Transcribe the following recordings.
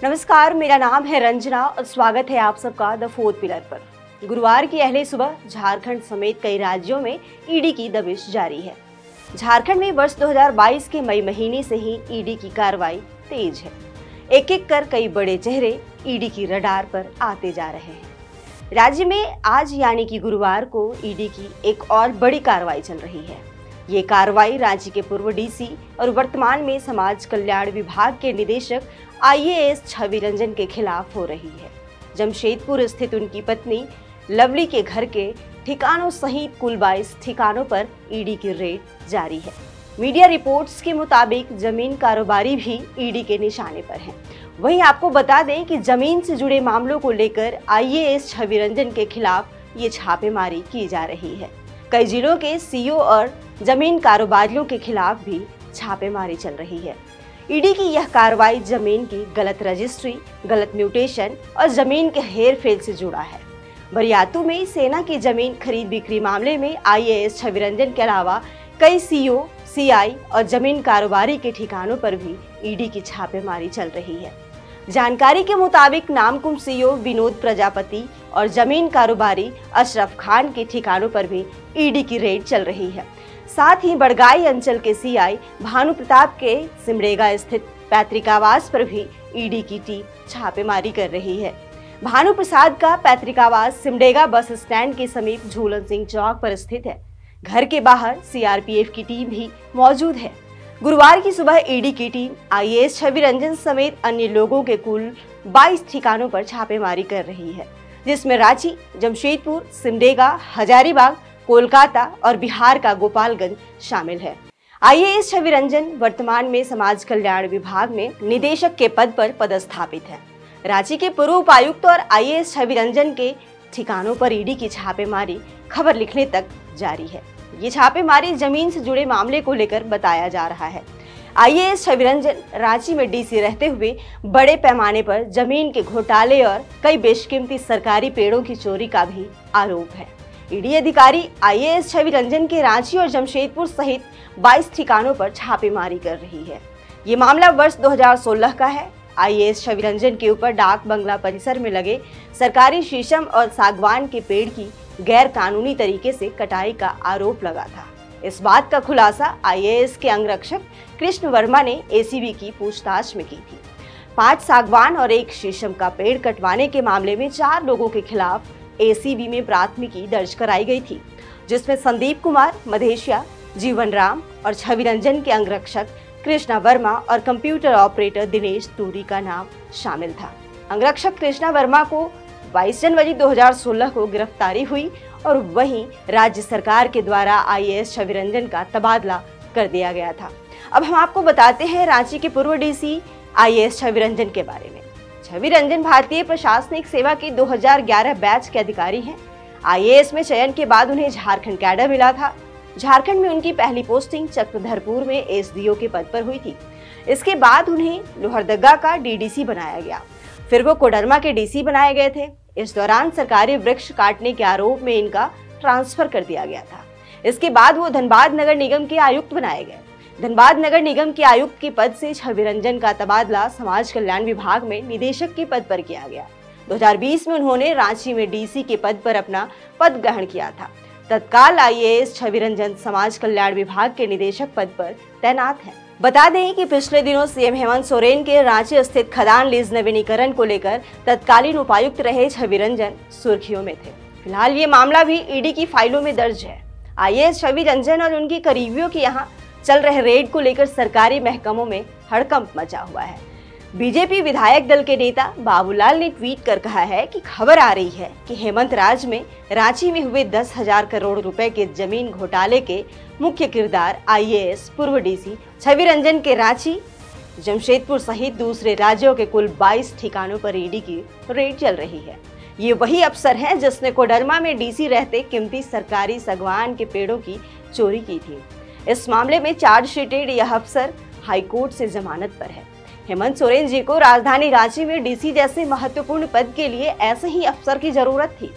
नमस्कार, मेरा नाम है रंजना और स्वागत है आप सबका द फोर्थ पिलर पर। गुरुवार की अहले सुबह झारखंड समेत कई राज्यों में ईडी की दबिश जारी है। झारखंड में वर्ष 2022 के मई महीने से ही ईडी की कार्रवाई तेज है। एक एक कर कई बड़े चेहरे ईडी की रडार पर आते जा रहे हैं। राज्य में आज यानी कि गुरुवार को ईडी की एक और बड़ी कार्रवाई चल रही है। ये कार्रवाई राज्य के पूर्व डीसी और वर्तमान में समाज कल्याण विभाग के निदेशक आईएएस छवि रंजन के खिलाफ हो रही है। जमशेदपुर स्थित उनकी पत्नी लवली के घर के ठिकानों सहित कुल 22 ठिकानों पर ईडी की रेड जारी है। मीडिया रिपोर्ट्स के मुताबिक जमीन कारोबारी भी ईडी के निशाने पर हैं। वहीं आपको बता दें कि जमीन से जुड़े मामलों को लेकर आईएएस छवि रंजन के खिलाफ ये छापेमारी की जा रही है। कई जिलों के सीईओ और जमीन कारोबारियों के खिलाफ भी छापेमारी चल रही है। ईडी की यह कार्रवाई जमीन की गलत रजिस्ट्री, गलत म्यूटेशन और जमीन के हेरफेर से जुड़ा है। बरियातू में सेना की जमीन खरीद बिक्री मामले में आईएएस छवि रंजन के अलावा कई सीईओ, सीआई और जमीन कारोबारी के ठिकानों पर भी ईडी की छापेमारी चल रही है। जानकारी के मुताबिक नामकुम सीईओ विनोद प्रजापति और जमीन कारोबारी अशरफ खान के ठिकानों पर भी ईडी की रेड चल रही है। साथ ही बड़गाई अंचल के सीआई भानु प्रताप के सिमडेगा स्थित पैतृक आवास पर भी ईडी की टीम छापेमारी कर रही है। भानु प्रसाद का पैतृक आवास सिमडेगा बस स्टैंड के समीप झूलन सिंह चौक पर स्थित है। घर के बाहर सीआरपीएफ की टीम भी मौजूद है। गुरुवार की सुबह ईडी की टीम आईएएस छवि रंजन समेत अन्य लोगों के कुल 22 ठिकानों पर छापेमारी कर रही है, जिसमें रांची, जमशेदपुर, सिमडेगा, हजारीबाग, कोलकाता और बिहार का गोपालगंज शामिल है। आईएएस छवि रंजन वर्तमान में समाज कल्याण विभाग में निदेशक के पद पर पदस्थापित है। रांची के पूर्व उपायुक्त और आईएएस छवि रंजन के ठिकानों पर ईडी की छापेमारी खबर लिखने तक जारी है। ये छापेमारी जमीन से जुड़े मामले को लेकर बताया जा रहा है। आईएएस छवि रंजन रांची में डीसी रहते हुए बड़े पैमाने पर जमीन के घोटाले और कई बेशकीमती सरकारी पेड़ों की चोरी का भी आरोप है। ईडी अधिकारी आईएएस छवि रंजन के रांची और जमशेदपुर सहित 22 ठिकानों पर छापेमारी कर रही है। ये मामला वर्ष 2016 का है। आईएएस छवि रंजन के ऊपर डाक बंगला परिसर में लगे सरकारी शीशम और सागवान के पेड़ की गैर कानूनी तरीके से कटाई का आरोप लगा था। इस बात का खुलासा आईएएस के अंगरक्षक कृष्ण वर्मा ने एसीबी की पूछताछ में की थी। 5 सागवान और 1 शीशम का पेड़ कटवाने के मामले में 4 लोगों के खिलाफ एसीबी में प्राथमिकी दर्ज कराई गई थी, जिसमें संदीप कुमार मधेशिया, जीवन राम और छवि रंजन के अंगरक्षक कृष्णा वर्मा और कंप्यूटर ऑपरेटर दिनेश तूरी का नाम शामिल था। अंगरक्षक कृष्णा वर्मा को 22 जनवरी 2016 को गिरफ्तारी हुई और वहीं राज्य सरकार के द्वारा आईएएस छवि रंजन का तबादला कर दिया गया था। अब हम आपको बताते हैं रांची के पूर्व डीसी आईएएस छवि रंजन के बारे में। छवि रंजन भारतीय प्रशासनिक सेवा के 2011 बैच के अधिकारी हैं। आईएएस में चयन के बाद उन्हें झारखंड कैडर मिला था। झारखंड में उनकी पहली पोस्टिंग चक्रधरपुर में एसडीओ के पद पर हुई थी। इसके बाद उन्हें लोहरदगा का डीडीसी बनाया गया, फिर वो कोडरमा के डीसी बनाए गए थे। इस दौरान सरकारी वृक्ष काटने के आरोप में इनका ट्रांसफर कर दिया गया था। इसके बाद वो धनबाद नगर निगम के आयुक्त बनाए गए। धनबाद नगर निगम के आयुक्त के पद से छवि रंजन का तबादला समाज कल्याण विभाग में निदेशक के पद पर किया गया। 2020 में उन्होंने रांची में डीसी के पद पर अपना पद ग्रहण किया था। तत्काल आईएएस छवि रंजन समाज कल्याण विभाग के निदेशक पद पर तैनात हैं। बता दें कि पिछले दिनों सीएम हेमंत सोरेन के रांची स्थित खदान लीज नवीनीकरण को लेकर तत्कालीन उपायुक्त रहे छवि रंजन सुर्खियों में थे। फिलहाल ये मामला भी ईडी की फाइलों में दर्ज है। आईएएस छवि रंजन और उनकी करीबियों के यहाँ चल रहे रेड को लेकर सरकारी महकमों में हड़कंप मचा हुआ है। बीजेपी विधायक दल के नेता बाबूलाल ने ट्वीट कर कहा है कि खबर आ रही है कि हेमंत राज में रांची में हुए 10,000 करोड़ रुपए के जमीन घोटाले के मुख्य किरदार आईएएस पूर्व डीसी छवि रंजन के रांची, जमशेदपुर सहित दूसरे राज्यों के कुल 22 ठिकानों पर ईडी की रेड चल रही है। ये वही अफसर हैं जिसने कोडरमा में डीसी रहते कीमती सरकारी सागवान के पेड़ों की चोरी की थी। इस मामले में चार्जशीटेड यह अफसर हाईकोर्ट से जमानत पर है। हेमंत सोरेन जी को राजधानी रांची में डीसी जैसे महत्वपूर्ण पद के लिए ऐसे ही अफसर की जरूरत थी।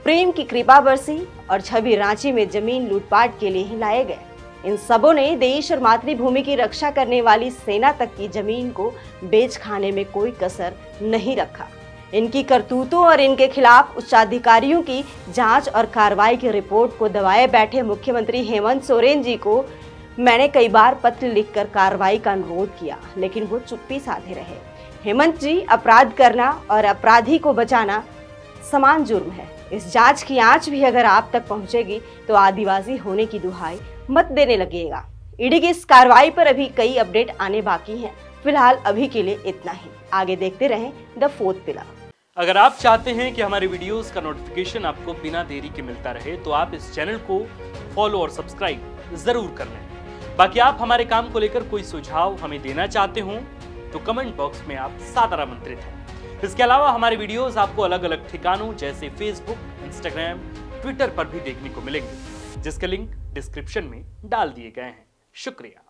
प्रेम की कृपा बरसी और छवि रांची में जमीन लूटपाट के लिए ही लाए गए। इन सबों ने देश और मातृभूमि की रक्षा करने वाली सेना तक की जमीन को बेच खाने में कोई कसर नहीं रखा। इनकी करतूतों और इनके खिलाफ उच्चाधिकारियों की जांच और कार्रवाई की रिपोर्ट को दबाए बैठे मुख्यमंत्री हेमंत सोरेन जी को मैंने कई बार पत्र लिखकर कार्रवाई का अनुरोध किया, लेकिन वो चुप्पी साधे रहे। हेमंत जी, अपराध करना और अपराधी को बचाना समान जुर्म है। इस जांच की आंच भी अगर आप तक पहुंचेगी तो आदिवासी होने की दुहाई मत देने लगेगा। ईडी की इस कार्रवाई पर अभी कई अपडेट आने बाकी हैं। फिलहाल अभी के लिए इतना ही। आगे देखते रहें द फोर्थ पिलर। अगर आप चाहते हैं कि हमारे वीडियोस का नोटिफिकेशन आपको बिना देरी के मिलता रहे तो आप इस चैनल को फॉलो और सब्सक्राइब जरूर कर लें। बाकी आप हमारे काम को लेकर कोई सुझाव हमें देना चाहते हो तो कमेंट बॉक्स में आप सादर आमंत्रित हैं। इसके अलावा हमारे वीडियोस आपको अलग अलग ठिकानों जैसे फेसबुक, इंस्टाग्राम, ट्विटर पर भी देखने को मिलेंगे, जिसके लिंक डिस्क्रिप्शन में डाल दिए गए हैं। शुक्रिया।